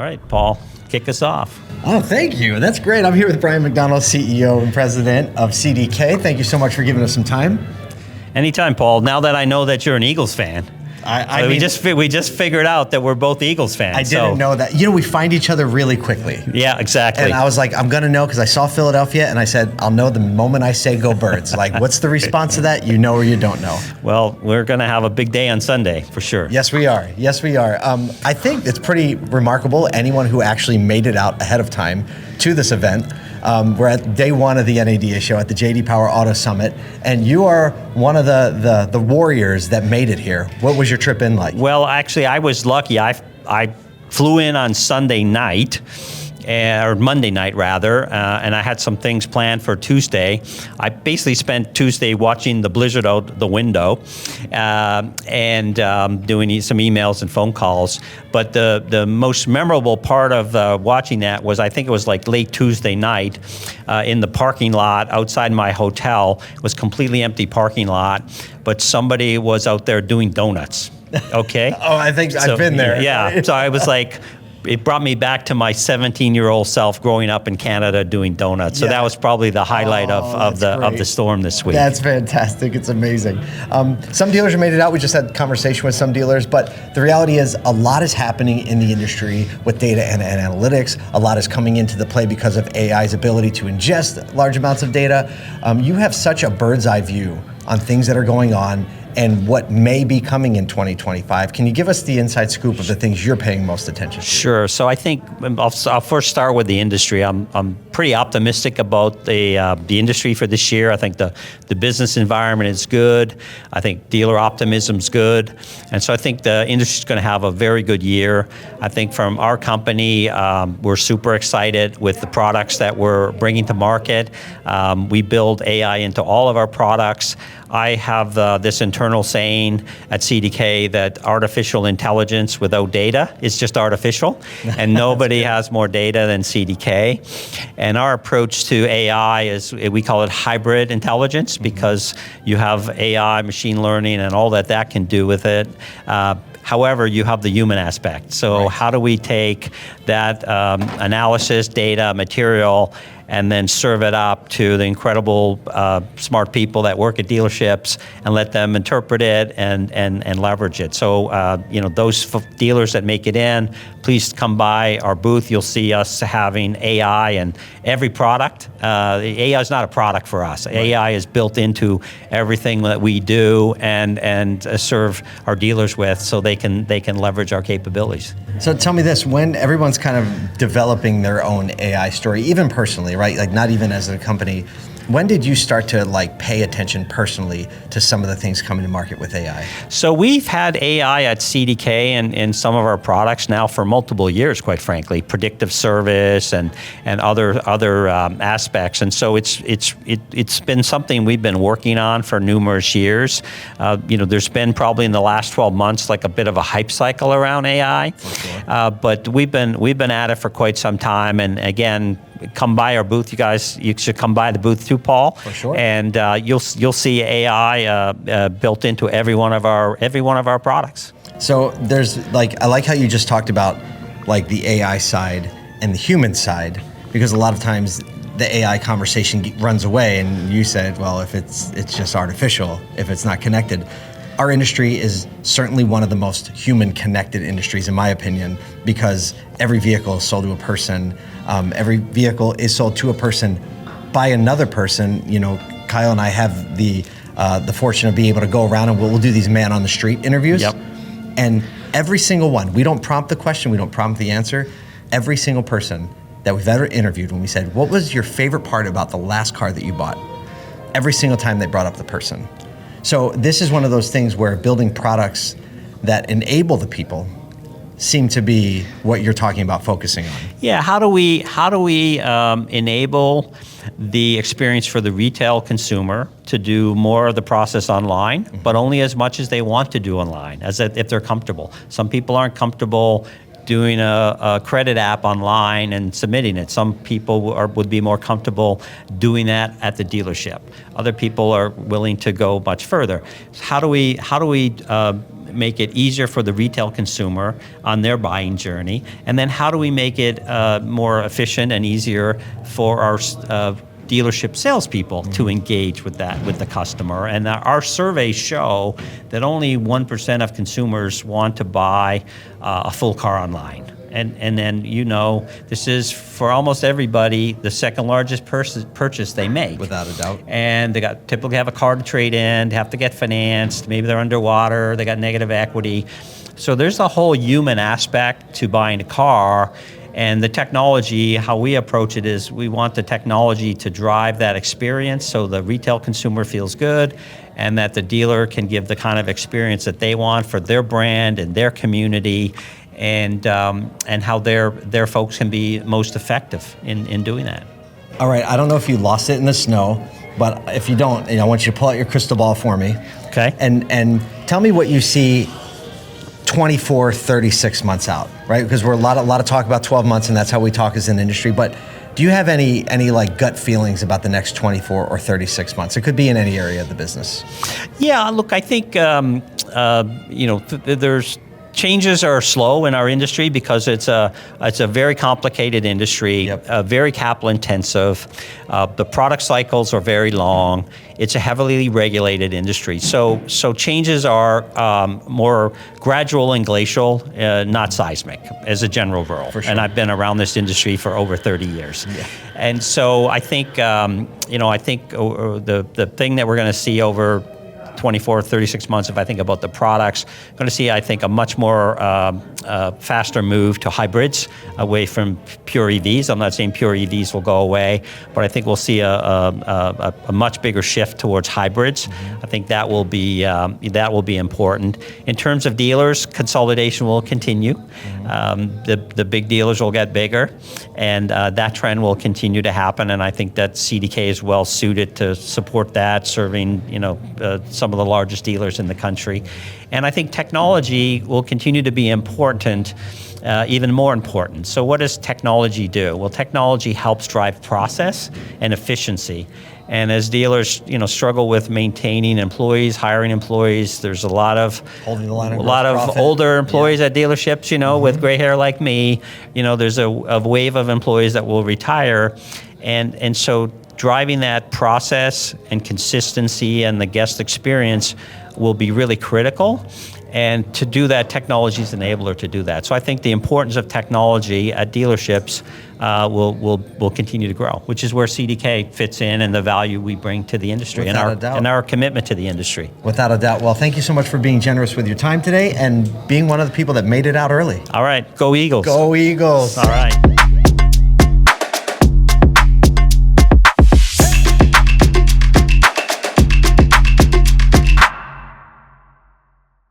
right, Paul, kick us off. Oh, thank you. That's great. I'm here with Brian MacDonald, CEO and President of CDK. Thank you so much for giving us some time. Anytime, Paul. Now that I know that you're an Eagles fan. I mean, we just figured out that we're both Eagles fans. I didn't know that. You know, we find each other really quickly. Yeah, exactly. And I was like, I'm going to know because I saw Philadelphia and I said, I'll know the moment I say go Birds. Like, what's the response to that? You know or you don't know? Well, we're going to have a big day on Sunday for sure. Yes, we are. Yes, we are. I think it's pretty remarkable. Anyone who actually made it out ahead of time to this event. We're at day one of the NADA show at the JD Power Auto Summit, and you are one of the warriors that made it here. What was your trip in like? Well, actually, I was lucky. I flew in on Sunday night, or Monday night rather, and I had some things planned for Tuesday. I basically spent Tuesday watching the blizzard out the window and doing some emails and phone calls. But the most memorable part of watching that was, I think it was like late Tuesday night in the parking lot outside my hotel. It was completely empty parking lot, but somebody was out there doing donuts. Okay? Oh, I think I've been there. Yeah, so I was like, it brought me back to my 17-year-old self growing up in Canada doing donuts. So that was probably the highlight of the storm this week. That's fantastic. It's amazing. Some dealers have made it out. We just had a conversation with some dealers, but the reality is a lot is happening in the industry with data and analytics. A lot is coming into the play because of AI's ability to ingest large amounts of data. You have such a bird's eye view on things that are going on and what may be coming in 2025. Can you give us the inside scoop of the things you're paying most attention to? Sure. So I think I'll first start with the industry. I'm pretty optimistic about the industry for this year. I think the business environment is good. I think dealer optimism's good. And so I think the industry's going to have a very good year. I think from our company, we're super excited with the products that we're bringing to market. We build AI into all of our products. I have this internal saying at CDK that artificial intelligence without data is just artificial, and nobody has more data than CDK. And our approach to AI is, we call it hybrid intelligence, because you have AI, machine learning, and all that can do with it. However, you have the human aspect. So how do we take that analysis, data, material, and then serve it up to the incredible smart people that work at dealerships and let them interpret it and leverage it. So, those dealers that make it in, please come by our booth. You'll see us having AI in every product. AI is not a product for us. Right. AI is built into everything that we do and serve our dealers with, so they can leverage our capabilities. So tell me this, when everyone's kind of developing their own AI story, even personally, right? Like not even as a company, when did you start to pay attention personally to some of the things coming to market with AI? So we've had AI at CDK and in some of our products now for multiple years, quite frankly, predictive service and other aspects. And so it's been something we've been working on for numerous years. There's been probably in the last 12 months a bit of a hype cycle around AI, for sure. But we've been at it for quite some time. And again, come by our booth, you guys. You should come by the booth too, Paul. For sure. And you'll see AI built into every one of our products. So there's I like how you just talked about the AI side and the human side, because a lot of times the AI conversation runs away, and you said, well, if it's just artificial, if it's not connected. Our industry is certainly one of the most human-connected industries, in my opinion, because every vehicle is sold to a person. Every vehicle is sold to a person by another person. Kyle and I have the fortune of being able to go around and we'll do these man-on-the-street interviews. Yep. And every single one, we don't prompt the question, we don't prompt the answer. Every single person that we've ever interviewed, when we said, what was your favorite part about the last car that you bought? Every single time they brought up the person. So this is one of those things where building products that enable the people seem to be what you're talking about focusing on. Yeah, how do we enable the experience for the retail consumer to do more of the process online, but only as much as they want to do online, as if they're comfortable. Some people aren't comfortable doing a credit app online and submitting it. Some people would be more comfortable doing that at the dealership. Other people are willing to go much further. How do we make it easier for the retail consumer on their buying journey? And then how do we make it more efficient and easier for our dealership salespeople to engage with the customer? And our surveys show that only 1% of consumers want to buy a full car online. And then, this is for almost everybody the second largest purchase they make. Without a doubt. And they typically have a car to trade in, have to get financed, maybe they're underwater, they got negative equity. So there's a whole human aspect to buying a car. And the technology, how we approach it is we want the technology to drive that experience so the retail consumer feels good and that the dealer can give the kind of experience that they want for their brand and their community, and how their folks can be most effective in doing that. All right, I don't know if you lost it in the snow, but if you don't, I want you to pull out your crystal ball for me. Okay. And tell me what you see 24, 36 months out, right? Because we're a lot of talk about 12 months, and that's how we talk as an industry. But do you have any like gut feelings about the next 24 or 36 months? It could be in any area of the business. Yeah, look, I think there's changes are slow in our industry because it's a very complicated industry, Yep. Very capital intensive. The product cycles are very long. It's a heavily regulated industry. So changes are more gradual and glacial, not seismic, as a general rule. For sure. And I've been around this industry for over 30 years. Yeah. And so I think the thing that we're going to see over 24, 36 months, if I think about the products, I'm going to see, I think, a much more faster move to hybrids away from pure EVs. I'm not saying pure EVs will go away, but I think we'll see a much bigger shift towards hybrids. Mm-hmm. I think that will be important. In terms of dealers, consolidation will continue. Mm-hmm. The big dealers will get bigger, and that trend will continue to happen. And I think that CDK is well suited to support that, serving some of the largest dealers in the country. And I think technology will continue to be important, even more important. So what does technology do? Well, technology helps drive process and efficiency. And as dealers, struggle with maintaining employees, hiring employees, there's a lot of older employees at dealerships, mm-hmm. with gray hair like me. There's a wave of employees that will retire, and so driving that process and consistency and the guest experience will be really critical. And to do that, technology is an enabler to do that. So I think the importance of technology at dealerships will continue to grow, which is where CDK fits in and the value we bring to the industry and our commitment to the industry. Without a doubt. Well, thank you so much for being generous with your time today and being one of the people that made it out early. All right. Go Eagles. Go Eagles. All right.